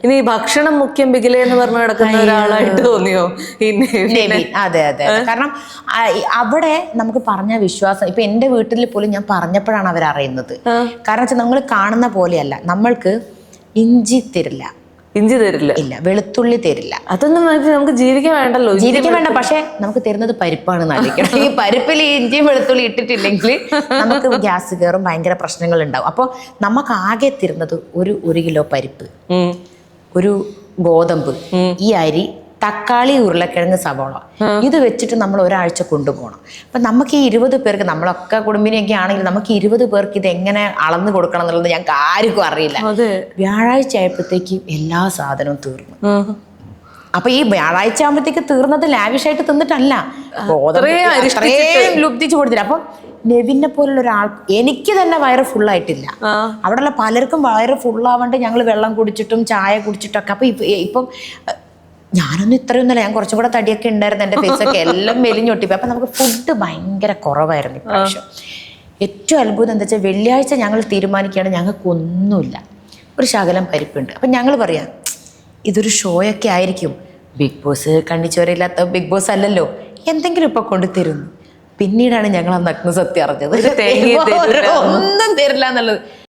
ഇനി ഭക്ഷണം മുഖ്യം ബിഗിലെ എന്ന് പറഞ്ഞു നടക്കുന്ന ഒരാളായിട്ട് തോന്നിയോ ഈ നെവിൻ? അതെ അതെ, കാരണം അവിടെ നമുക്ക് പറഞ്ഞ വിശ്വാസം, ഇപ്പൊ എന്റെ വീട്ടിൽ പോലും ഞാൻ പറഞ്ഞപ്പോഴാണ് അവരറിയുന്നത്. കാരണം വെച്ചാൽ നമ്മൾ കാണുന്ന പോലെയല്ല, നമ്മൾക്ക് ഇഞ്ചി തരില്ല, ഇഞ്ചി തരില്ല, ഇല്ല വെളുത്തുള്ളി തരില്ല. അതൊന്നും നമുക്ക് ജീവിക്കാൻ വേണ്ടല്ലോ. ജീവിക്കാൻ വേണ്ട, പക്ഷെ നമുക്ക് തരുന്നത് പരിപ്പാണ് നടിക്കണം. ഈ പരിപ്പിൽ ഈ ഇഞ്ചിയും വെളുത്തുള്ളി ഇട്ടിട്ടില്ലെങ്കിൽ നമുക്ക് ഗ്യാസ് കയറും, ഭയങ്കര പ്രശ്നങ്ങൾ ഉണ്ടാവും. അപ്പോൾ നമുക്ക് ആകെ തരുന്നത് ഒരു കിലോ പരിപ്പ്, ഒരു ഗോതമ്പ്, ഈ അരി, തക്കാളി, ഉരുളക്കിഴങ്ങ്, സവോള, ഇത് വെച്ചിട്ട് നമ്മൾ ഒരാഴ്ച കൊണ്ടുപോകണം. അപ്പം നമുക്ക് ഈ 20 പേർക്ക്, നമ്മളൊക്കെ കുടുംബിനെയൊക്കെ ആണെങ്കിൽ നമുക്ക് 20 പേർക്ക് ഇത് എങ്ങനെ അളന്ന് കൊടുക്കണം എന്നുള്ളത് ഞങ്ങൾക്ക് ആർക്കും അറിയില്ല. വ്യാഴാഴ്ച ആയപ്പോഴത്തേക്ക് എല്ലാ സാധനവും തീർന്നു. അപ്പൊ ഈ വ്യാഴാഴ്ച ആകുമ്പോഴത്തേക്ക് തീർന്നത് ലാവിഷായിട്ട് തിന്നിട്ടല്ല, ലുബ്ധിച്ചു കൊടുത്തില്ല. അപ്പം നെവിനെ പോലുള്ള ഒരാൾ, എനിക്ക് തന്നെ വയറ് ഫുള്ളായിട്ടില്ല, അവിടെയുള്ള പലർക്കും വയറ് ഫുള്ളാവാണ്ട് ഞങ്ങൾ വെള്ളം കുടിച്ചിട്ടും ചായ കുടിച്ചിട്ടൊക്കെ. അപ്പൊ ഇപ്പം ഞാനൊന്നും ഇത്രയൊന്നുമില്ല, ഞാൻ കുറച്ചും കൂടെ തടിയൊക്കെ ഉണ്ടായിരുന്നു, എൻ്റെ ഫേസൊക്കെ എല്ലാം മെലിഞ്ഞൊട്ടിപ്പോയി. അപ്പം നമുക്ക് ഫുഡ് ഭയങ്കര കുറവായിരുന്നു ഇപ്രാവശ്യം. ഏറ്റവും അത്ഭുതം എന്താ വെച്ചാൽ വെള്ളിയാഴ്ച ഞങ്ങൾ തീരുമാനിക്കുകയാണ് ഞങ്ങൾക്കൊന്നുമില്ല, ഒരു ശകലം പരിപ്പുണ്ട്. അപ്പം ഞങ്ങൾ പറയാം ഇതൊരു ഷോയൊക്കെ ആയിരിക്കും, ബിഗ് ബോസ് കണ്ണിച്ചോരയില്ലാത്ത ബിഗ് ബോസ് അല്ലല്ലോ, എന്തെങ്കിലും ഇപ്പം കൊണ്ടുതരുന്നു. പിന്നീടാണ് ഞങ്ങൾ ആ നഗ്ന സത്യം അറിഞ്ഞത്, ഒന്നും തരില്ല എന്നുള്ളത്.